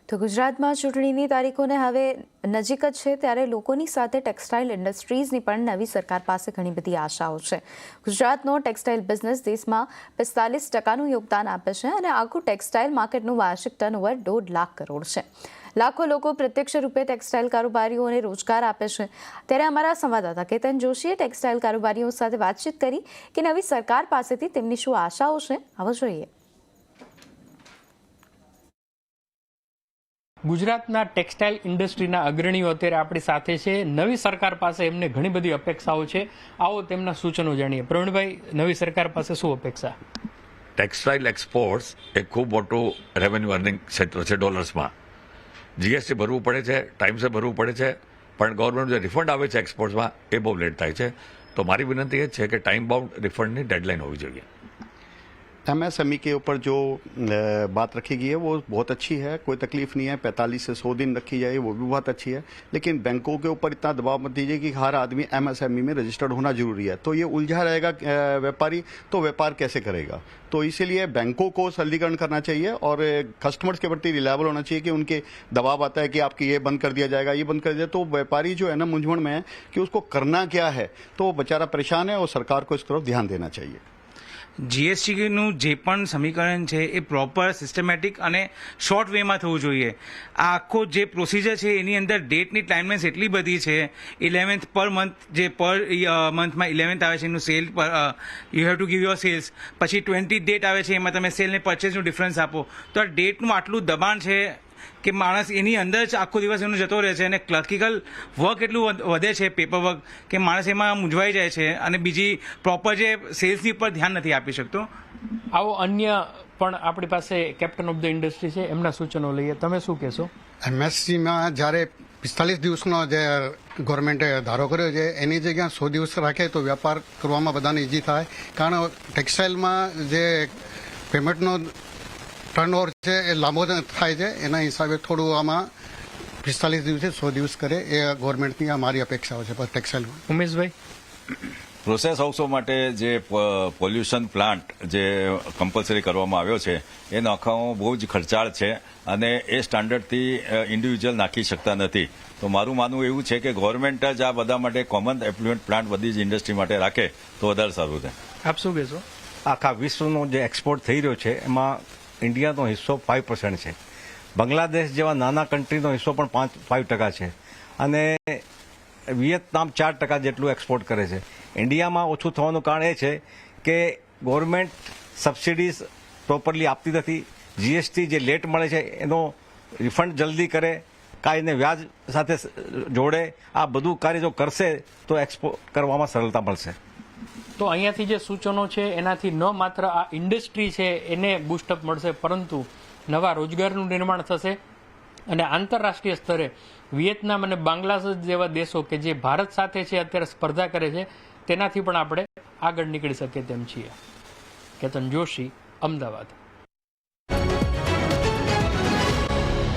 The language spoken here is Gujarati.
તો ગુજરાતમાં ચૂંટણીની તારીખોને હવે નજીક જ છે ત્યારે લોકોની સાથે ટેક્સટાઇલ ઇન્ડસ્ટ્રીઝની પણ નવી સરકાર પાસે ઘણી બધી આશાઓ છે. ગુજરાતનો ટેક્સટાઇલ બિઝનેસ દેશમાં 45% યોગદાન આપે છે અને આખું ટેક્સટાઇલ માર્કેટનું વાર્ષિક ટર્નઓવર 1.5 લાખ કરોડ છે. લાખો લોકો પ્રત્યક્ષ રૂપે ટેક્સટાઇલ કારોબારીઓને રોજગાર આપે છે. ત્યારે અમારા સંવાદદાતા કેતન જોશીએ ટેક્સટાઇલ કારોબારીઓ સાથે વાતચીત કરી કે નવી સરકાર પાસેથી તેમની શું આશાઓ છે. આવો જોઈએ. ગુજરાતના ટેક્સટાઇલ ઇન્ડસ્ટ્રીના અગ્રણીઓ અત્યારે આપણી સાથે છે. નવી સરકાર પાસે એમને ઘણી બધી અપેક્ષાઓ છે. આવો તેમના સૂચનો જાણીએ. પ્રવીણભાઈ, નવી સરકાર પાસે શું અપેક્ષા? ટેક્સટાઇલ એક્સપોર્ટ્સ એ ખૂબ મોટું રેવન્યુ અર્નિંગ ક્ષેત્ર છે. ડોલર્સમાં જીએસટી ભરવું પડે છે, ટાઈમસે ભરવું પડે છે, પણ ગવર્મેન્ટ જે રિફંડ આવે છે એક્સપોર્ટ્સમાં એ બહુ લેટ થાય છે. તો મારી વિનંતી એ છે કે ટાઈમ બાઉન્ડ રિફંડની ડેડલાइन होनी चाहिए. एमएसएमई के ऊपर जो बात रखी गई है वो बहुत अच्छी है, कोई तकलीफ नहीं है. 45 से 100 दिन रखी जाए वो भी बहुत अच्छी है, लेकिन बैंकों के ऊपर इतना दबाव मत दीजिए कि हर आदमी एमएसएमई में रजिस्टर्ड होना जरूरी है. तो ये उलझा रहेगा व्यापारी, तो व्यापार कैसे करेगा. तो इसीलिए बैंकों को सरलीकरण करना चाहिए और कस्टमर्स के प्रति रिलायबल होना चाहिए कि उनके दबाव आता है कि आपकी ये बंद कर दिया जाएगा, ये बंद कर दिया, तो व्यापारी जो है ना मूंझवण में है कि उसको करना क्या है, तो वो बेचारा परेशान है और सरकार को इस तरफ ध्यान देना चाहिए. જીએસટીનું જે પણ સમીકરણ છે એ પ્રોપર સિસ્ટમેટિક અને શોર્ટ વેમાં થવું જોઈએ. આ આખો જે પ્રોસિજર છે એની અંદર ડેટની ટાઈમલાઇન્સ એટલી બધી છે. 11th પર મંથ, જે પર મંથમાં 11th આવે છે એનું સેલ પર you have to give your sales. પછી 20th ડેટ આવે છે એમાં તમે સેલ ને પરચેસનું ડિફરન્સ આપો. તો આ ડેટનું આટલું દબાણ છે કે માણસ એની અંદર જ આખો દિવસ એનો જતો રહે છે અને ક્લર્કિકલ વર્ક એટલું વધે છે, પેપર વર્ક, કે માણસ એમાં મૂંઝવાઈ જાય છે અને બીજી પ્રોપર જે સેલ્સની ઉપર ધ્યાન નથી આપી શકતો. આવો અન્ય પણ આપણી પાસે કેપ્ટન ઓફ ધ ઇન્ડસ્ટ્રી છે, એમના સૂચનો લઈએ. તમે શું કહેશો? એમએસસીમાં જ્યારે 45 દિવસનો જે ગવર્મેન્ટે ધારો કર્યો છે એની જગ્યાએ 100 દિવસ રાખે તો વેપાર કરવામાં બધાને ઇઝી થાય. કારણ ટેક્સટાઇલમાં જે પેમેન્ટનો ટર્નઓવર છે એ લાંબો થાય છે, એના હિસાબે થોડું આમાં 45 દિવસે 100 દિવસ કરે એ ગવર્મેન્ટની અમારી અપેક્ષાઓ છે ટેક્સટાઇલમાં. ઉમેશભાઈ, પ્રોસેસ હાઉસો માટે જે પોલ્યુશન પ્લાન્ટ જે કમ્પલસરી કરવામાં આવ્યો છે એ નાખવામાં બહુ જ ખર્ચાળ છે અને એ સ્ટાન્ડર્ડથી ઇન્ડિવિજ્યુઅલ નાખી શકતા નથી. તો મારું માનવું એવું છે કે ગવર્મેન્ટ જ આ બધા માટે કોમન એફ્લુએન્ટ પ્લાન્ટ બધી જ ઇન્ડસ્ટ્રી માટે રાખે તો વધારે સારું છે. આપ શું કહેશો? આખા વિશ્વનો જે એક્સપોર્ટ થઈ રહ્યો છે એમાં ઇન્ડિયાનો હિસ્સો 5% છે. બાંગ્લાદેશ જેવા નાના કન્ટ્રીનો હિસ્સો પણ 5% છે અને વિયેતનામ 4% જેટલું એક્સપોર્ટ કરે છે. ઇન્ડિયામાં ઓછું થવાનું કારણ એ છે કે ગવર્મેન્ટ સબસિડીઝ પ્રોપરલી આપતી નથી. જીએસટી જે લેટ મળે છે એનો રિફંડ જલ્દી કરે, કાંઈને વ્યાજ સાથે જોડે. આ બધું કાર્ય જો કરશે તો એક્સપોર્ટ કરવામાં સરળતા મળશે. તો અહીંયાથી જે સૂચનો છે એનાથી ન માત્ર આ ઇન્ડસ્ટ્રી છે એને બૂસ્ટઅપ મળશે, પરંતુ નવા રોજગારનું નિર્માણ થશે અને આંતરરાષ્ટ્રીય સ્તરે વિયેતનામ અને બાંગ્લાદેશ જેવા દેશો કે જે ભારત સાથે છે અત્યારે સ્પર્ધા કરે છે તેનાથી પણ આપણે આગળ નીકળી શકીએ તેમ છીએ. કેતન જોશી, અમદાવાદ.